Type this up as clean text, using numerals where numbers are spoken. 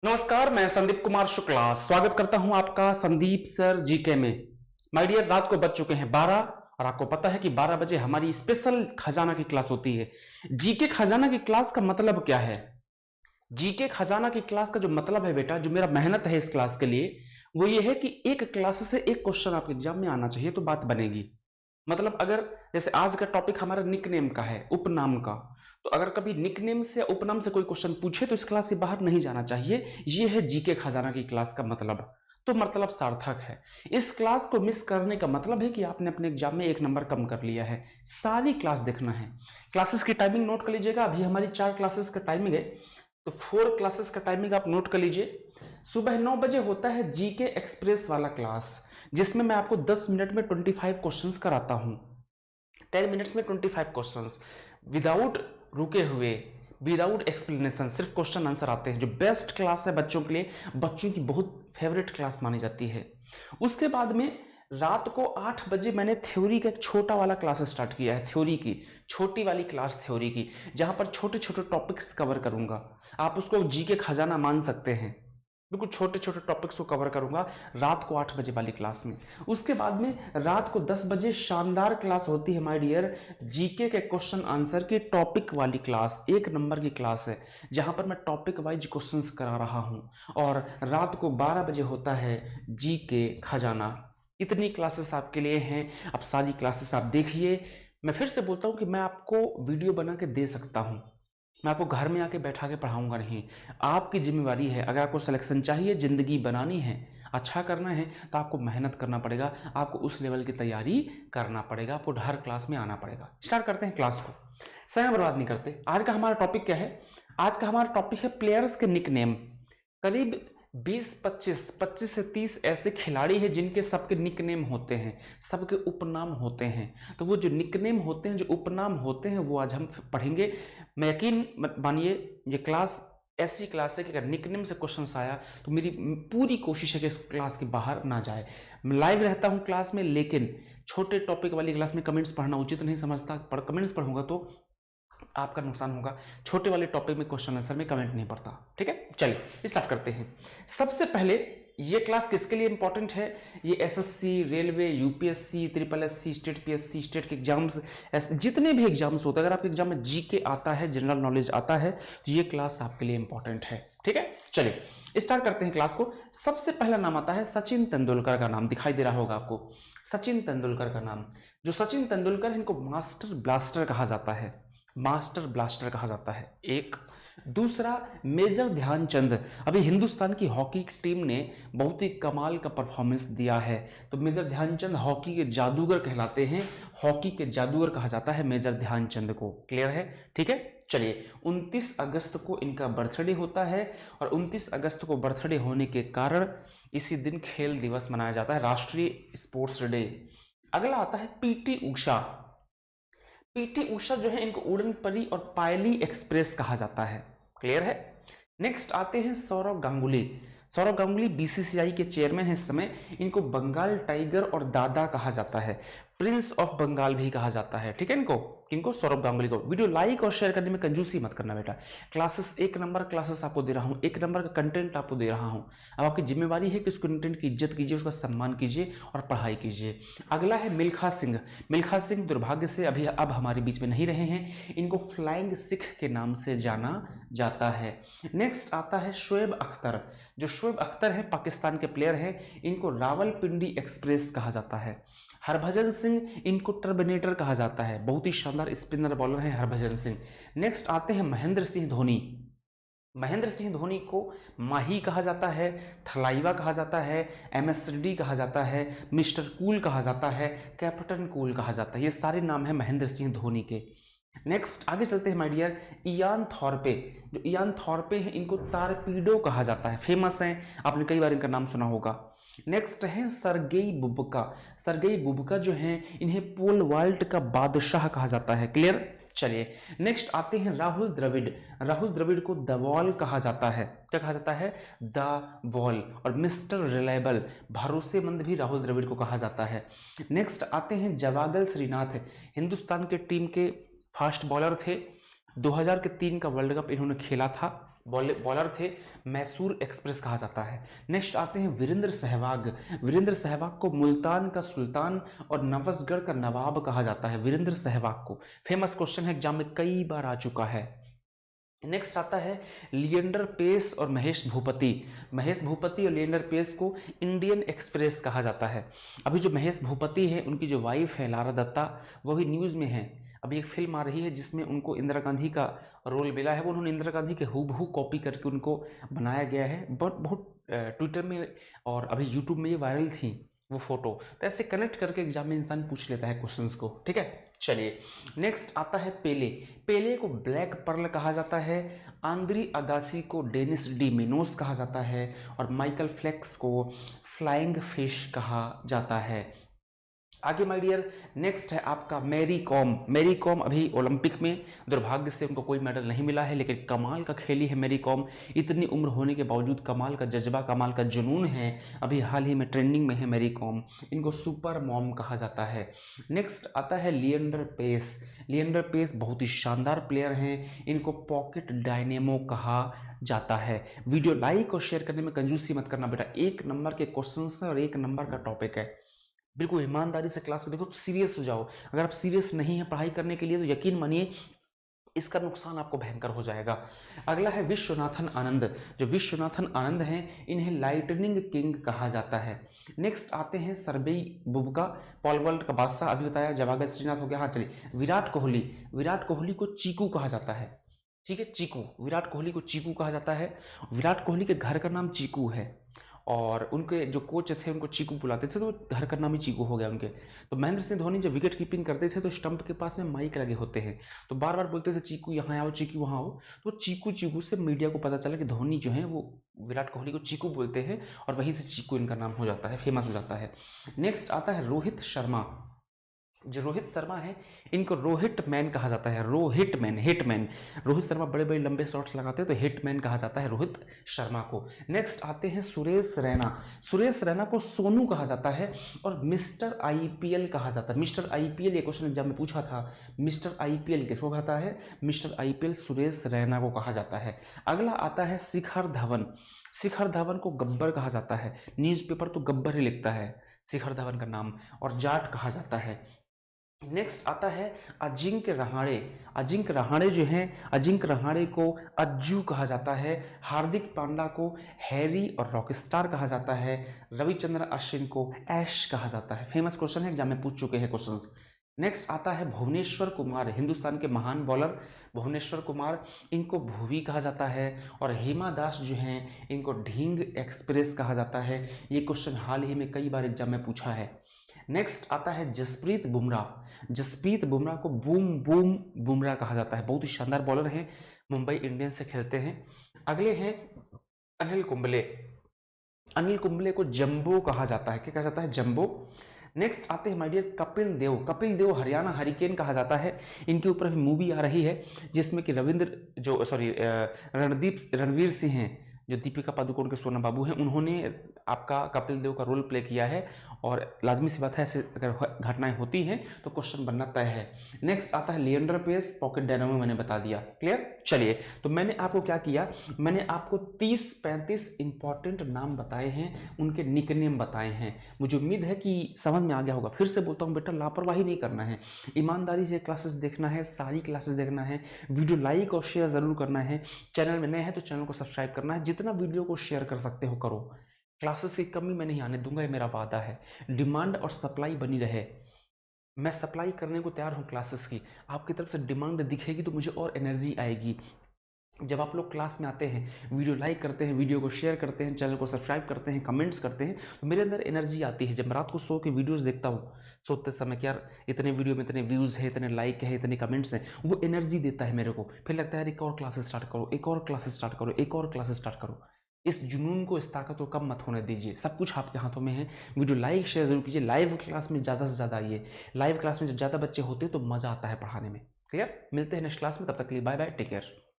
नमस्कार, मैं संदीप कुमार शुक्ला स्वागत करता हूं आपका संदीप सर जीके में। माय डियर, रात को बज चुके हैं 12 और आपको पता है कि 12 बजे हमारी स्पेशल खजाना की क्लास होती है। जीके खजाना की क्लास का मतलब क्या है? जीके खजाना की क्लास का जो मतलब है बेटा, जो मेरा मेहनत है इस क्लास के लिए, वो ये है कि एक क्लास से एक क्वेश्चन आपके एग्जाम में आना चाहिए तो बात बनेगी। मतलब अगर जैसे आज का टॉपिक हमारा निकनेम का है, उपनाम का, तो अगर कभी निकनेम से उपनाम से कोई क्वेश्चन पूछे तो इस क्लास के बाहर नहीं जाना चाहिए। ये है जीके खजाना की क्लास का मतलब। तो मतलब सार्थक है। इस क्लास को मिस करने का मतलब है कि आपने अपने एग्जाम में 1 नंबर कम कर लिया है। सारी क्लास देखना है। क्लासेस की टाइमिंग नोट कर लीजिएगा। अभी हमारी 4 क्लासेस का टाइमिंग है, तो 4 क्लासेस का टाइमिंग आप नोट कर लीजिए। सुबह 9 बजे होता है जीके एक्सप्रेस वाला क्लास, जिसमें मैं आपको 10 मिनट में 25 क्वेश्चंस कराता हूं। 10 मिनट्स में 25 क्वेश्चंस विदाउट रुके हुए, विदाउट एक्सप्लेनेशन, सिर्फ क्वेश्चन आंसर आते हैं। जो बेस्ट क्लास है बच्चों के लिए, बच्चों की बहुत फेवरेट क्लास मानी जाती है। उसके बाद में रात को 8 बजे मैंने थ्योरी का एक छोटा वाला क्लास स्टार्ट किया है। थ्योरी की छोटी वाली क्लास, थ्योरी की, जहां पर छोटे छोटे टॉपिक्स कवर करूंगा। आप उसको जी के खजाना मान सकते हैं। बिल्कुल छोटे छोटे टॉपिक्स को कवर करूंगा रात को 8 बजे वाली क्लास में। उसके बाद में रात को 10 बजे शानदार क्लास होती है माय डियर, जीके के क्वेश्चन आंसर की टॉपिक वाली क्लास, 1 नंबर की क्लास है, जहां पर मैं टॉपिक वाइज क्वेश्चंस करा रहा हूं। और रात को 12 बजे होता है जीके खजाना। इतनी क्लासेस आपके लिए हैं। अब सारी क्लासेस आप देखिए। मैं फिर से बोलता हूं कि मैं आपको वीडियो बना के दे सकता हूं, मैं आपको घर में आके बैठा के पढ़ाऊंगा नहीं। आपकी जिम्मेवारी है। अगर आपको सिलेक्शन चाहिए, जिंदगी बनानी है, अच्छा करना है, तो आपको मेहनत करना पड़ेगा। आपको उस लेवल की तैयारी करना पड़ेगा। आपको हर क्लास में आना पड़ेगा। स्टार्ट करते हैं क्लास को। समय बर्बाद नहीं करते। आज का हमारा टॉपिक क्या है? आज का हमारा टॉपिक है प्लेयर्स के निकनेम। करीब 25 से 30 ऐसे खिलाड़ी हैं जिनके सबके निकनेम होते हैं, सबके उपनाम होते हैं। तो वो जो निकनेम होते हैं, जो उपनाम होते हैं, वो आज हम पढ़ेंगे। मैं यकीन मानिए, ये क्लास ऐसी क्लास है कि अगर निकनेम से क्वेश्चन आया तो मेरी पूरी कोशिश है कि इस क्लास के बाहर ना जाए। मैं लाइव रहता हूँ क्लास में, लेकिन छोटे टॉपिक वाली क्लास में कमेंट्स पढ़ना उचित नहीं समझता। कमेंट्स पढ़ूंगा तो आपका नुकसान होगा। छोटे वाले टॉपिक में क्वेश्चन आंसर में कमेंट नहीं पड़ता। ठीक है, चलिए स्टार्ट करते हैं। सबसे पहले ये क्लास किसके लिए इंपॉर्टेंट है? ये SSC, railway, UPSC, triple SC, state PSC, state के एग्जाम्स, जितने भी एग्जाम्स होते हैं, अगर आपके एग्जाम में जीके आता है, जनरल नॉलेज आता है, तो ये क्लास आपके लिए इंपॉर्टेंट है। ठीक है, चलिए स्टार्ट करते हैं क्लास को। सबसे पहला नाम आता है सचिन तेंदुलकर का नाम दिखाई दे रहा होगा आपको। सचिन तेंदुलकर का नाम। जो सचिन तेंदुलकर है, इनको मास्टर ब्लास्टर कहा जाता है। मास्टर ब्लास्टर कहा जाता है एक। दूसरा, मेजर ध्यानचंद। अभी हिंदुस्तान की हॉकी टीम ने बहुत ही कमाल का परफॉर्मेंस दिया है, तो मेजर ध्यानचंद हॉकी के जादूगर कहलाते हैं। हॉकी के जादूगर कहा जाता है मेजर ध्यानचंद को। क्लियर है? ठीक है, चलिए 29 अगस्त को इनका बर्थडे होता है, और 29 अगस्त को बर्थडे होने के कारण इसी दिन खेल दिवस मनाया जाता है, राष्ट्रीय स्पोर्ट्स डे। अगला आता है पीटी उषा। पीटी उषा जो है, इनको उड़न परी और पायली एक्सप्रेस कहा जाता है। क्लियर है? नेक्स्ट आते हैं सौरव गांगुली। सौरव गांगुली बीसीसीआई के चेयरमैन है इस समय। इनको बंगाल टाइगर और दादा कहा जाता है, प्रिंस ऑफ बंगाल भी कहा जाता है। ठीक है, इनको किनको? सौरभ गांगुली को। वीडियो लाइक और शेयर करने में कंजूसी मत करना बेटा। क्लासेस 1 नंबर क्लासेस आपको दे रहा हूँ, 1 नंबर का कंटेंट आपको दे रहा हूँ। अब आपकी जिम्मेवारी है कि उस कंटेंट की इज्जत कीजिए, उसका सम्मान कीजिए और पढ़ाई कीजिए। अगला है मिल्खा सिंह। मिल्खा सिंह दुर्भाग्य से अभी अब हमारे बीच में नहीं रहे हैं। इनको फ्लाइंग सिख के नाम से जाना जाता है। नेक्स्ट आता है शोएब अख्तर। जो शोएब अख्तर है, पाकिस्तान के प्लेयर हैं। इनको रावलपिंडी एक्सप्रेस कहा जाता है। हरभजन सिंह, इनको टर्मिनेटर कहा जाता है। बहुत ही शानदार स्पिनर बॉलर है हरभजन सिंह। नेक्स्ट आते हैं महेंद्र सिंह धोनी। महेंद्र सिंह धोनी को माही कहा जाता है, थलाइवा कहा जाता है, एमएसडी कहा जाता है, मिस्टर कूल कहा जाता है, कैप्टन कूल कहा जाता है। ये सारे नाम हैं महेंद्र सिंह धोनी के। नेक्स्ट आगे चलते हैं माय डियर, इयान थॉर्पे। जो इयान थॉर्पे हैं, इनको तारपीडो कहा जाता है, फेमस हैं, आपने कई बार इनका नाम सुना होगा। नेक्स्ट है सरगेई बुबका। सरगेई बुबका जो हैं, इन्हें पोल वाल्ट का बादशाह कहा जाता है। क्लियर? चलिए नेक्स्ट आते हैं राहुल द्रविड़। राहुल द्रविड़ को द वॉल कहा जाता है। क्या कहा जाता है? The wall. और मिस्टर रिलायबल, भरोसेमंद भी राहुल द्रविड़ को कहा जाता है। नेक्स्ट आते हैं जवागल श्रीनाथ। हिंदुस्तान के टीम के फास्ट बॉलर थे। 2003 का वर्ल्ड कप इन्होंने खेला था। बॉलर थे, मैसूर एक्सप्रेस कहा जाता है। नेक्स्ट आते हैं वीरेंद्र सहवाग। वीरेंद्र सहवाग को मुल्तान का सुल्तान और नवसगढ़ का नवाब कहा जाता है, वीरेंद्र सहवाग को। फेमस क्वेश्चन है, एग्जाम में कई बार आ चुका है। नेक्स्ट आता है लिएंडर पेस और महेश भूपति। महेश भूपति और लिएंडर पेस को इंडियन एक्सप्रेस कहा जाता है। अभी जो महेश भूपति है, उनकी जो वाइफ है लारा दत्ता, वो भी न्यूज़ में है। अभी एक फिल्म आ रही है जिसमें उनको इंदिरा गांधी का रोल मिला है, वो उन्होंने इंदिरा गांधी के हूबहू कॉपी करके उनको बनाया गया है। बहुत ट्विटर में और अभी यूट्यूब में ये वायरल थी वो फोटो। तो ऐसे कनेक्ट करके एग्जाम में इंसान पूछ लेता है क्वेश्चंस को, ठीक है। चलिए नेक्स्ट आता है पेले। पेले को ब्लैक पर्ल कहा जाता है, आंद्री अगासी को डेनिस डी मेनोस कहा जाता है, और माइकल फ्लेक्स को फ्लाइंग फिश कहा जाता है। आगे माय डियर, नेक्स्ट है आपका मैरी कॉम। मैरी कॉम अभी ओलंपिक में दुर्भाग्य से उनको कोई मेडल नहीं मिला है, लेकिन कमाल का खेली है मैरी कॉम। इतनी उम्र होने के बावजूद कमाल का जज्बा, कमाल का जुनून है। अभी हाल ही में ट्रेंडिंग में है मैरी कॉम, इनको सुपर मॉम कहा जाता है। नेक्स्ट आता है लिएंडर पेस। लिएंडर पेस बहुत ही शानदार प्लेयर हैं, इनको पॉकेट डायनेमो कहा जाता है। वीडियो लाइक और शेयर करने में कंजूसी मत करना बेटा, 1 नंबर के क्वेश्चन है और 1 नंबर का टॉपिक है। बिल्कुल ईमानदारी से क्लास में देखो, सीरियस हो जाओ। अगर आप सीरियस नहीं है पढ़ाई करने के लिए तो यकीन मानिए इसका नुकसान आपको भयंकर हो जाएगा। अगला है विश्वनाथन आनंद। जो विश्वनाथन आनंद हैं, इन्हें लाइटनिंग किंग कहा जाता है। नेक्स्ट आते हैं सर्बेई बुबका, पॉल वॉल्ट का बादशाह अभी बताया, जवाहर श्रीनाथ हो गया। हाँ चलिए, विराट कोहली। विराट कोहली को चीकू कहा जाता है, ठीक है, चीकू। विराट कोहली को चीकू कहा जाता है। विराट कोहली के घर का नाम चीकू है, और उनके जो कोच थे उनको चीकू बुलाते थे, तो घर का नाम ही चीकू हो गया उनके। तो महेंद्र सिंह धोनी जब विकेट कीपिंग करते थे तो स्टंप के पास में माइक लगे होते हैं, तो बार बार बोलते थे चीकू यहाँ आओ, चीकू वहाँ आओ। तो चीकू चीकू से मीडिया को पता चला कि धोनी जो है वो विराट कोहली को चीकू बोलते हैं, और वहीं से चीकू इनका नाम हो जाता है, फेमस हो जाता है। नेक्स्ट आता है रोहित शर्मा। जो रोहित शर्मा है, इनको रोहित मैन कहा जाता है, रोहित मैन, हिटमैन। रोहित शर्मा बड़े बड़े लंबे शॉट्स लगाते हैं, तो हिटमैन कहा जाता है रोहित शर्मा को। नेक्स्ट आते हैं सुरेश रैना। सुरेश रैना को सोनू कहा जाता है, और मिस्टर आईपीएल कहा जाता है। मिस्टर आईपीएल, ये क्वेश्चन एग्जाम में पूछा था, मिस्टर आईपीएल किसको कहता है? मिस्टर आईपीएल सुरेश रैना को कहा जाता है। अगला आता है शिखर धवन। शिखर धवन को गब्बर कहा जाता है, न्यूज़पेपर तो गब्बर ही लिखता है शिखर धवन का नाम, और जाट कहा जाता है। नेक्स्ट आता है अजिंक्य रहाणे। अजिंक्य रहाणे जो हैं, अजिंक्य रहाणे को अज्जू कहा जाता है। हार्दिक पांड्या को हैरी और रॉकस्टार कहा जाता है। रविचंद्र अश्विन को ऐश कहा जाता है। फेमस क्वेश्चन है, एग्जाम में पूछ चुके हैं क्वेश्चंस। नेक्स्ट आता है भुवनेश्वर कुमार, हिंदुस्तान के महान बॉलर भुवनेश्वर कुमार, इनको भुवी कहा जाता है। और हिमा दास जो हैं, इनको ढींग एक्सप्रेस कहा जाता है। ये क्वेश्चन हाल ही में कई बार एग्जाम में पूछा है। नेक्स्ट आता है जसप्रीत बुमराह। जसप्रीत बुमराह को बूम बूम बुमराह कहा जाता है, बहुत ही शानदार बॉलर हैं, मुंबई इंडियंस से खेलते हैं। अगले हैं अनिल कुंबले। अनिल कुंबले को जंबो कहा जाता है, क्या कहा जाता है? जंबो। नेक्स्ट आते हैं my dear Kapil Dev. Kapil Dev Haryana hurricane कहा जाता है। इनके ऊपर अभी मूवी आ रही है जिसमें कि रणवीर सिंह हैं, जो दीपिका पादुकोण के सोना बाबू हैं, उन्होंने आपका कपिल देव का रोल प्ले किया है। और लाजमी सी बात है, ऐसे अगर घटनाएं होती हैं तो क्वेश्चन बनना तय है। नेक्स्ट आता है लिएंडर पेस, पॉकेट डायनामो, मैंने बता दिया, क्लियर। चलिए, तो मैंने आपको क्या किया, मैंने आपको 30-35 इंपॉर्टेंट नाम बताए हैं, उनके निकनेम बताए हैं। मुझे उम्मीद है कि समझ में आ गया होगा। फिर से बोलता हूँ बेटा, लापरवाही नहीं करना है, ईमानदारी से क्लासेस देखना है, सारी क्लासेस देखना है, वीडियो लाइक और शेयर जरूर करना है। चैनल में नए हैं तो चैनल को सब्सक्राइब करना है, जितना वीडियो को शेयर कर सकते हो करो। क्लासेस की कमी मैं नहीं आने दूंगा, ये मेरा वादा है। डिमांड और सप्लाई बनी रहे, मैं सप्लाई करने को तैयार हूँ क्लासेस की। आपकी तरफ से डिमांड दिखेगी तो मुझे और एनर्जी आएगी। जब आप लोग क्लास में आते हैं, वीडियो लाइक करते हैं, वीडियो को शेयर करते हैं, चैनल को सब्सक्राइब करते हैं, कमेंट्स करते हैं, तो मेरे अंदर एनर्जी आती है। जब मैं रात को सो के वीडियोस देखता हूँ, सोते समय कि यार इतने वीडियो में इतने व्यूज़ हैं, इतने लाइक है, इतने कमेंट्स हैं, वो एनर्जी देता है मेरे को। फिर लगता है यार एक और क्लासेस स्टार्ट करो, एक और क्लासेस स्टार्ट करो, एक और क्लासेस स्टार्ट करो। इस जुनून को, इस ताकत को कम मत होने दीजिए। सब कुछ आपके हाथों में है। वीडियो लाइक शेयर जरूर कीजिए। लाइव क्लास में ज़्यादा से ज़्यादा आइए। लाइव क्लास में जब ज़्यादा बच्चे होते हैं तो मज़ा आता है पढ़ाने में। क्लियर। मिलते हैं नेक्स्ट क्लास में, तब तक के लिए बाय बाय, टेक केयर।